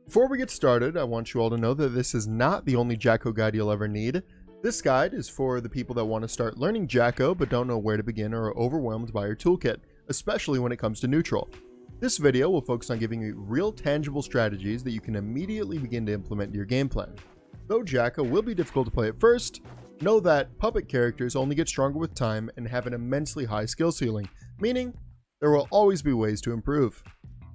Before we get started, I want you all to know that this is not the only Jacko guide you'll ever need. This guide is for the people that want to start learning Jacko but don't know where to begin or are overwhelmed by your toolkit, especially when it comes to neutral. This video will focus on giving you real tangible strategies that you can immediately begin to implement in your game plan. Though Jacko will be difficult to play at first, know that puppet characters only get stronger with time and have an immensely high skill ceiling, meaning there will always be ways to improve.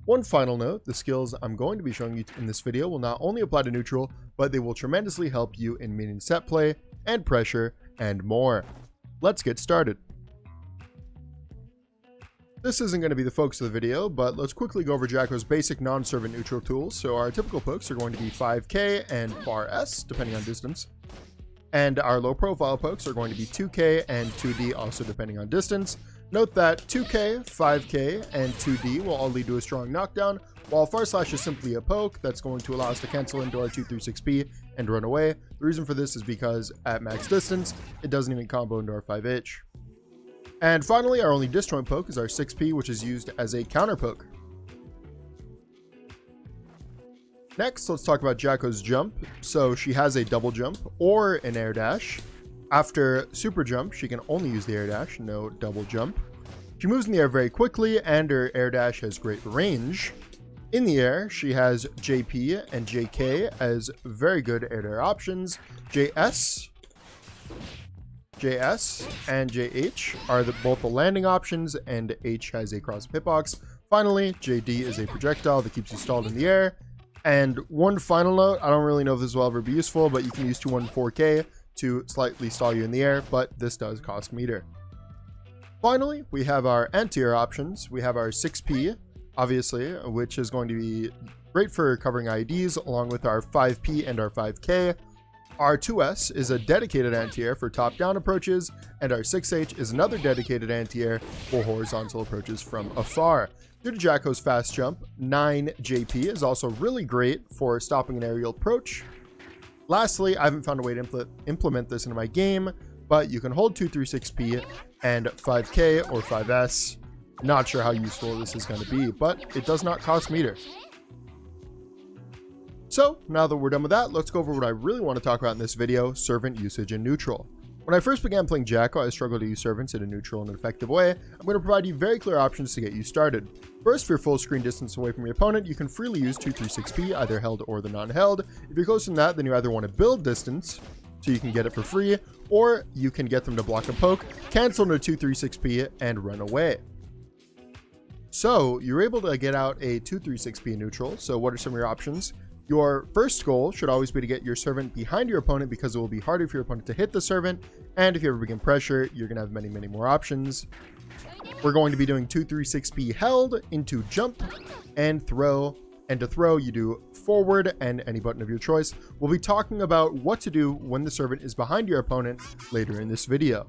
One final note, the skills I'm going to be showing you in this video will not only apply to neutral, but they will tremendously help you in minion set play and pressure and more. Let's get started. This isn't going to be the focus of the video, but let's quickly go over Jacko's basic non-servant neutral tools. So our typical pokes are going to be 5k and far S, depending on distance. And our low profile pokes are going to be 2k and 2d, also depending on distance. Note that 2k, 5k, and 2d will all lead to a strong knockdown, while far slash is simply a poke that's going to allow us to cancel into our 236p and run away. The reason for this is because at max distance, it doesn't even combo into our 5h. And finally, our only disjoint poke is our 6p, which is used as a counter poke. Next, let's talk about Jacko's jump. So she has a double jump or an air dash. After super jump, she can only use the air dash, no double jump. She moves in the air very quickly, and her air dash has great range. In the air, she has JP and JK as very good air-to-air options. JS and JH are both the landing options, and H has a cross hitbox. Finally, JD is a projectile that keeps you stalled in the air. And one final note, I don't really know if this will ever be useful, but you can use 214k to slightly stall you in the air, but this does cost meter. Finally, we have our anti-air options. We have our 6p, obviously, which is going to be great for covering IDs, along with our 5p and our 5k. Our 2s is a dedicated anti-air for top-down approaches, and our 6h is another dedicated anti-air for horizontal approaches from afar. Due to Jacko's fast jump, 9JP is also really great for stopping an aerial approach. Lastly, I haven't found a way to implement this into my game, but you can hold 236p and 5k or 5s. Not sure how useful this is going to be, but it does not cost meter. So now that we're done with that, let's go over what I really want to talk about in this video, servant usage in neutral. When I first began playing Jacko, I struggled to use servants in a neutral and effective way. I'm going to provide you very clear options to get you started. First, if you're full screen distance away from your opponent, you can freely use 236p, either held or the non-held. If you're closer than that, then you either want to build distance, so you can get it for free, or you can get them to block a poke, cancel into 236p, and run away. So you're able to get out a 236p neutral. So what are some of your options? Your first goal should always be to get your servant behind your opponent, because it will be harder for your opponent to hit the servant. And if you ever begin pressure, you're going to have many more options. We're going to be doing 236p held into jump and throw. And to throw, you do forward and any button of your choice. We'll be talking about what to do when the servant is behind your opponent later in this video.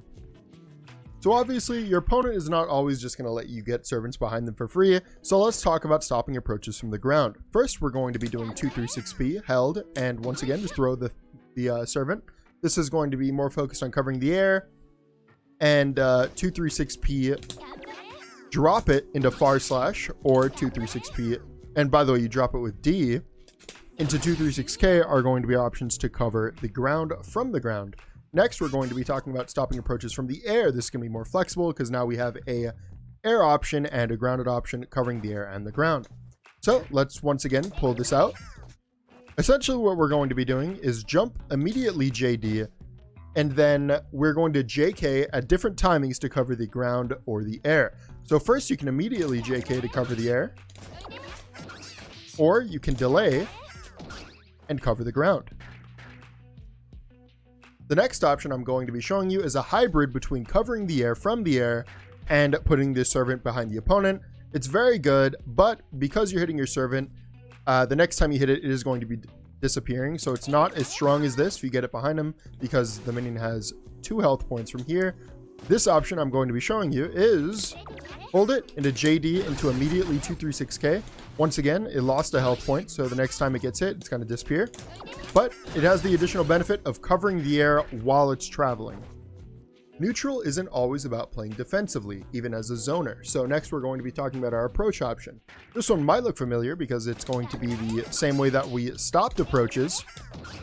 So obviously, your opponent is not always just going to let you get servants behind them for free, so let's talk about stopping approaches from the ground. First, we're going to be doing 236p held, and once again, just throw the servant. This is going to be more focused on covering the air, and 236p drop it into far slash, or 236p, and by the way, you drop it with D, into 236k are going to be options to cover the ground from the ground. Next, we're going to be talking about stopping approaches from the air. This can be more flexible because now we have a air option and a grounded option covering the air and the ground. So let's once again pull this out. Essentially what we're going to be doing is jump immediately JD, and then we're going to JK at different timings to cover the ground or the air. So first you can immediately JK to cover the air, or you can delay and cover the ground. The next option I'm going to be showing you is a hybrid between covering the air from the air and putting the servant behind the opponent. It's very good, but because you're hitting your servant, the next time you hit it, it is going to be disappearing. So it's not as strong as this if you get it behind him, because the minion has 2 health points from here. This option I'm going to be showing you is hold it into JD into immediately 236k. Once again, it lost a health point, so the next time it gets hit, it's going to disappear. But it has the additional benefit of covering the air while it's traveling. Neutral isn't always about playing defensively, even as a zoner. So next we're going to be talking about our approach option. This one might look familiar because it's going to be the same way that we stopped approaches,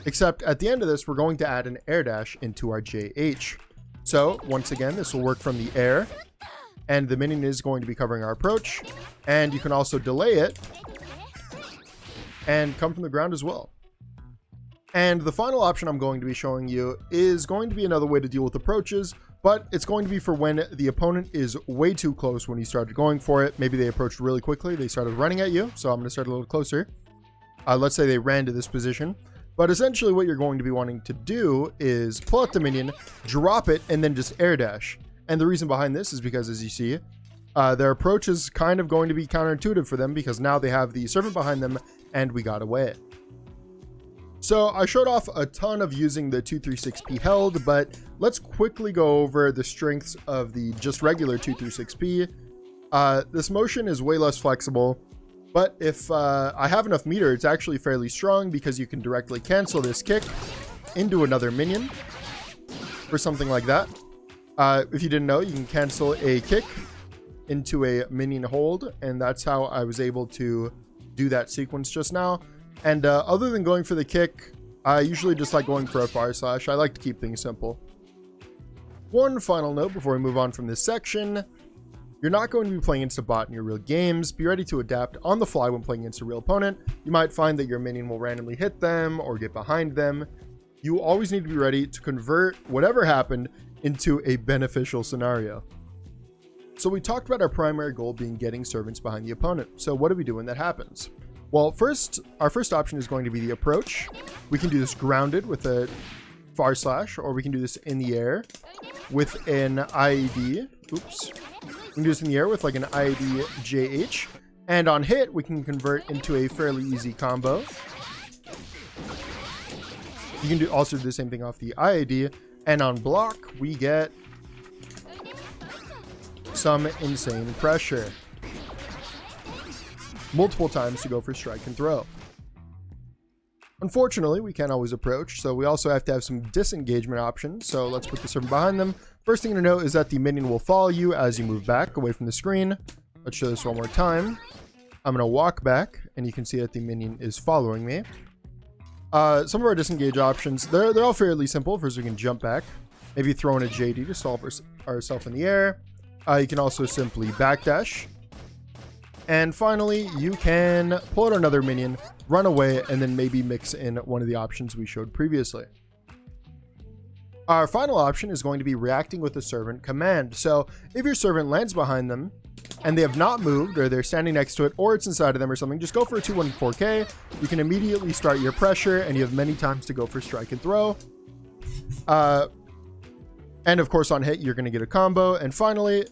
except at the end of this, we're going to add an air dash into our JH. So once again, this will work from the air, and the minion is going to be covering our approach, and you can also delay it and come from the ground as well. And the final option I'm going to be showing you is going to be another way to deal with approaches, but it's going to be for when the opponent is way too close when you started going for it. Maybe they approached really quickly, they started running at you, so I'm going to start a little closer. Let's say they ran to this position. But essentially what you're going to be wanting to do is pull out the minion, drop it, and then just air dash. And the reason behind this is because, as you see, their approach is kind of going to be counterintuitive for them because now they have the servant behind them and we got away. So I showed off a ton of using the 236p held, but let's quickly go over the strengths of the just regular 236p. This motion is way less flexible, but if I have enough meter, it's actually fairly strong because you can directly cancel this kick into another minion or something like that. If you didn't know, you can cancel a kick into a minion hold, and that's how I was able to do that sequence just now. And other than going for the kick, I usually just like going for a fire slash. I like to keep things simple. One final note before we move on from this section: you're not going to be playing against a bot in your real games. Be ready to adapt on the fly when playing against a real opponent. You might find that your minion will randomly hit them or get behind them. You always need to be ready to convert whatever happened into a beneficial scenario. So we talked about our primary goal being getting servants behind the opponent. So what do we do when that happens? Well, our first option is going to be the approach. We can do this grounded with a far slash, or we can do this in the air with an IED. Oops. We can do this in the air with like an IED JH. And on hit, we can convert into a fairly easy combo. You can also do the same thing off the IED. And on block, we get some insane pressure. Multiple times to go for strike and throw. Unfortunately, we can't always approach, so we also have to have some disengagement options. So let's put the servant behind them. First thing to note is that the minion will follow you as you move back away from the screen. Let's show this one more time. I'm going to walk back, and you can see that the minion is following me. Some of our disengage options, they're all fairly simple. First, we can jump back, maybe throw in a JD to solve ourselves in the air. You can also simply backdash. And finally, you can pull out another minion, run away, and then maybe mix in one of the options we showed previously. Our final option is going to be reacting with a servant command. So if your servant lands behind them and they have not moved, or they're standing next to it, or it's inside of them or something, just go for a 214K. You can immediately start your pressure, and you have many times to go for strike and throw. And of course, on hit, you're going to get a combo. And finally,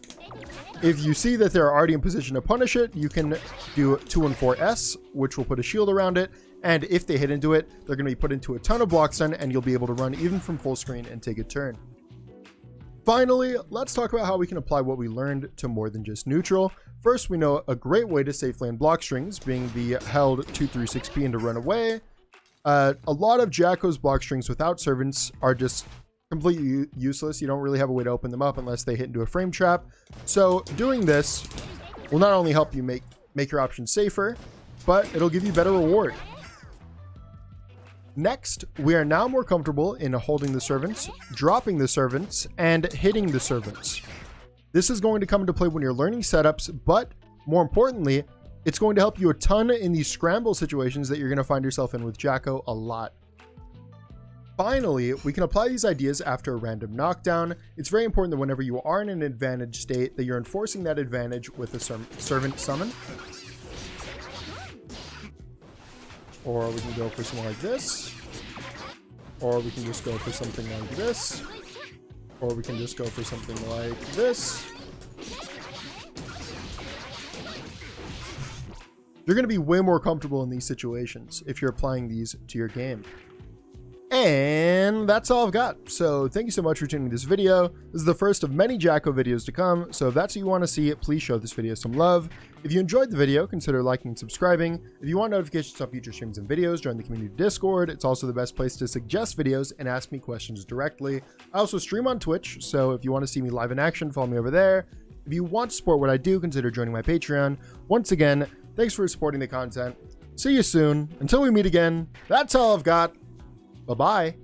if you see that they're already in position to punish it, you can do 214S, which will put a shield around it. And if they hit into it, they're going to be put into a ton of block stun, and you'll be able to run even from full screen and take a turn. Finally, let's talk about how we can apply what we learned to more than just neutral. First, we know a great way to safely land block strings, being the held 236p and to run away. A lot of Jacko's block strings without servants are just completely useless. You don't really have a way to open them up unless they hit into a frame trap. So doing this will not only help you make your options safer, but it'll give you better reward. Next, we are now more comfortable in holding the servants, dropping the servants, and hitting the servants. This is going to come into play when you're learning setups, but more importantly, it's going to help you a ton in these scramble situations that you're going to find yourself in with Jacko a lot. Finally, we can apply these ideas after a random knockdown. It's very important that whenever you are in an advantage state, that you're enforcing that advantage with a servant summon. Or we can go for something like this. Or we can just go for something like this. Or we can just go for something like this. You're going to be way more comfortable in these situations if you're applying these to your game. And that's all I've got. So thank you so much for tuning this video. This is the first of many Jacko videos to come. So if that's what you want to see, please show this video some love. If you enjoyed the video, consider liking and subscribing. If you want notifications on future streams and videos, join the community Discord. It's also the best place to suggest videos and ask me questions directly. I also stream on Twitch, so if you want to see me live in action, follow me over there. If you want to support what I do, consider joining my Patreon. Once again, thanks for supporting the content. See you soon. Until we meet again, that's all I've got. Bye-bye.